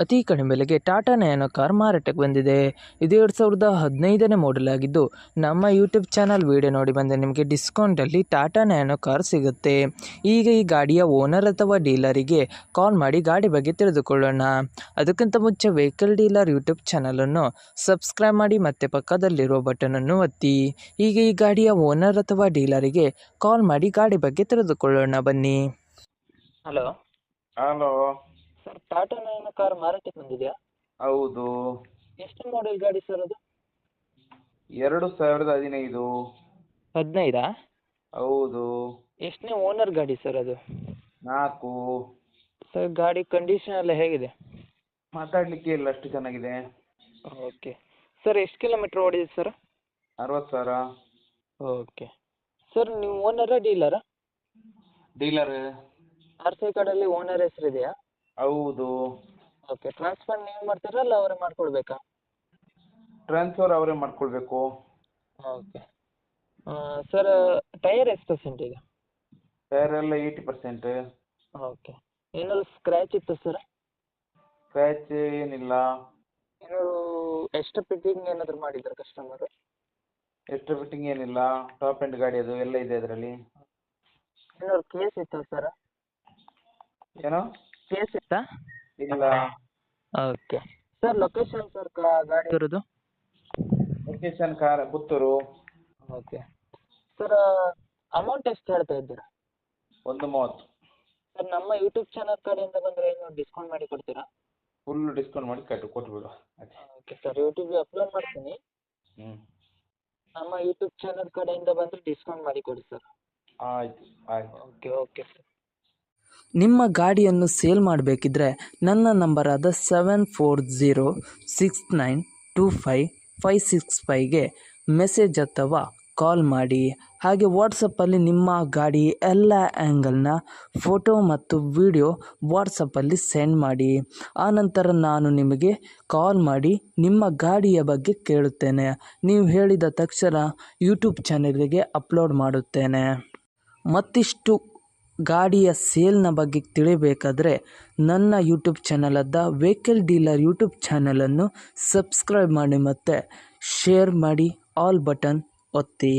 ಅತಿ ಕಡಿಮೆ ಬೆಲೆಗೆ ಟಾಟಾ ನ್ಯಾನೋ ಕಾರ್ ಮಾರಾಟಕ್ಕೆ ಬಂದಿದೆ. ಇದು 2015ನೇ ಮಾಡೆಲ್ ಆಗಿದ್ದು, ನಮ್ಮ ಯೂಟ್ಯೂಬ್ ಚಾನಲ್ ವಿಡಿಯೋ ನೋಡಿ ಬಂದರೆ ನಿಮಗೆ ಡಿಸ್ಕೌಂಟಲ್ಲಿ ಟಾಟಾ ನ್ಯಾನೋ ಕಾರ್ ಸಿಗುತ್ತೆ. ಈಗ ಈ ಗಾಡಿಯ ಓನರ್ ಅಥವಾ ಡೀಲರಿಗೆ ಕಾಲ್ ಮಾಡಿ ಗಾಡಿ ಬಗ್ಗೆ ತಿಳಿದುಕೊಳ್ಳೋಣ. ಅದಕ್ಕಿಂತ ಮುಂಚೆ ವೆಹಿಕಲ್ ಡೀಲರ್ ಯೂಟ್ಯೂಬ್ ಚಾನಲನ್ನು ಸಬ್ಸ್ಕ್ರೈಬ್ ಮಾಡಿ ಮತ್ತು ಪಕ್ಕದಲ್ಲಿರೋ ಬಟನನ್ನು ಒತ್ತಿ. ಈಗ ಈ ಗಾಡಿಯ ಓನರ್ ಅಥವಾ ಡೀಲರಿಗೆ ಕಾಲ್ ಮಾಡಿ ಗಾಡಿ ಬಗ್ಗೆ ತಿಳಿದುಕೊಳ್ಳೋಣ ಬನ್ನಿ. Hello hello. Sir, Tata nano car ಮಾರಾಟಕ್ಕೆ ಬಂದಿದೆಯಾ? ಹೌದು. ಎಷ್ಟು ಮಾಡೆಲ್ ಗಾಡಿ ಸರ್ ಅದು? 2015. 15? ಹೌದು. ಎಷ್ಟನೇ ಓನರ್ ಗಾಡಿ ಸರ್ ಅದು? 4. ಸರ್, ಗಾಡಿ ಕಂಡೀಷನ್ ಎಲ್ಲ ಹೇಗಿದೆ? ಮಾತಾಡಲಿಕ್ಕೆ ಇಲ್ಲ, ಅಷ್ಟು ಚೆನ್ನಾಗಿದೆ. ಓಕೆ ಸರ್, ಎಷ್ಟು ಕಿಲೋಮೀಟ್ರ್ ಓಡಿದೆ ಸರ್? 60,000. ಓಕೆ ಸರ್, ನೀವು ಓನರಾ ಡೀಲರಾ? ಡೀಲರ್. ಆರ್ ಸಿ ಕಾರ್ಡಲ್ಲಿ ಓನರ್ ಹೆಸರಿದೆಯಾ? ಹೌದು. ಓಕೆ, ಟ್ರಾನ್ಸ್ಫರ್ ನೀವು ಮಾಡ್ತೀರಾ ಅಲ್ಲ ಅವರೇ ಮಾಡ್ಕೊಳ್ಬೇಕಾ? ಟ್ರಾನ್ಸ್ಫರ್ ಅವರೇ ಮಾಡ್ಕೊಳ್ಬೇಕು. ಓಕೆ ಸರ್, ಟೈರ್ ಎಷ್ಟು ಪರ್ಸೆಂಟ್ ಈಗ? ಟೈರ್ ಎಲ್ಲ 80%. ಓಕೆ, ಏನಾದ್ರು ಸ್ಕ್ರ್ಯಾಚ್ ಇತ್ತು ಸರ್? ಸ್ಕ್ರ್ಯಾಚ್ ಏನಿಲ್ಲ. ಏನಾದ್ರು ಎಕ್ಸ್ಟ್ರಾ ಫಿಟ್ಟಿಂಗ್ ಏನಾದರೂ ಮಾಡಿದ್ದಾರೆ ಕಸ್ಟಮರು? ಎಷ್ಟು ಫಿಟ್ಟಿಂಗ್ ಏನಿಲ್ಲ, ಟಾಪ್ ಎಂಡ್ ಗಾಡಿ ಅದು ಎಲ್ಲ ಇದೆ ಅದರಲ್ಲಿ. ಏನಾದ್ರು ಕೇಸ್ ಇತ್ತಾ ಸರ್? ಏನೋ ಕೇಸ್ ಇತ್ತಾ? ಇಲ್ಲ. ಓಕೆ ಸರ್, ಲೊಕೇಶನ್ ಸರ್ ಗಾಡಿ ಇರೋದು? Location Puttur. Okay sir, amount ಎಷ್ಟು ಹೇಳ್ತಾ ಇದ್ದೀರಾ? 130. ಸರ್, ನಮ್ಮ ಯೂಟ್ಯೂಬ್ ಚಾನಲ್ ಕಡೆಯಿಂದ ಬಂದರೆ ಏನು ಡಿಸ್ಕೌಂಟ್ ಮಾಡಿ ಕೊಡ್ತೀರಾ? ಫುಲ್ ಡಿಸ್ಕೌಂಟ್ ಮಾಡಿ ಕೊಟ್ಬಿಡು. ಓಕೆ ಸರ್, ಯೂಟ್ಯೂಬ್ಗೆ ಅಪ್ಲೋಡ್ ಮಾಡ್ತೀನಿ. ನಮ್ಮ ಯೂಟ್ಯೂಬ್ ಚಾನಲ್ ಕಡೆಯಿಂದ ಬಂದರೆ ಡಿಸ್ಕೌಂಟ್ ಮಾಡಿ ಕೊಡಿ ಸರ್. ಆಯ್ತು ಆಯ್ತು. Okay sir. ನಿಮ್ಮ ಗಾಡಿಯನ್ನು ಸೇಲ್ ಮಾಡಬೇಕಿದ್ರೆ ನನ್ನ ನಂಬರಾದ 7406925565ಗೆ ಮೆಸೇಜ್ ಅಥವಾ ಕಾಲ್ ಮಾಡಿ. ಹಾಗೆ ವಾಟ್ಸಪ್ಪಲ್ಲಿ ನಿಮ್ಮ ಗಾಡಿ ಎಲ್ಲ ಆ್ಯಂಗಲ್ನ ಫೋಟೋ ಮತ್ತು ವಿಡಿಯೋ ವಾಟ್ಸಪ್ಪಲ್ಲಿ ಸೆಂಡ್ ಮಾಡಿ. ಆನಂತರ ನಾನು ನಿಮಗೆ ಕಾಲ್ ಮಾಡಿ ನಿಮ್ಮ ಗಾಡಿಯ ಬಗ್ಗೆ ಕೇಳುತ್ತೇನೆ. ನೀವು ಹೇಳಿದ ತಕ್ಷಣ ಯೂಟ್ಯೂಬ್ ಚಾನಲ್ಗೆ ಅಪ್ಲೋಡ್ ಮಾಡುತ್ತೇನೆ. ಮತ್ತಿಷ್ಟು ಗಾಡಿಯ ಸೇಲ್ನ ಬಗ್ಗೆ ತಿಳಿಬೇಕಾದ್ರೆ ನನ್ನ ಯೂಟ್ಯೂಬ್ ಚಾನಲಾದ ವೆಹಿಕಲ್ ಡೀಲರ್ ಯೂಟ್ಯೂಬ್ ಚಾನಲನ್ನು ಸಬ್ಸ್ಕ್ರೈಬ್ ಮಾಡಿ ಮತ್ತು ಶೇರ್ ಮಾಡಿ, ಆಲ್ ಬಟನ್ ಒತ್ತಿ.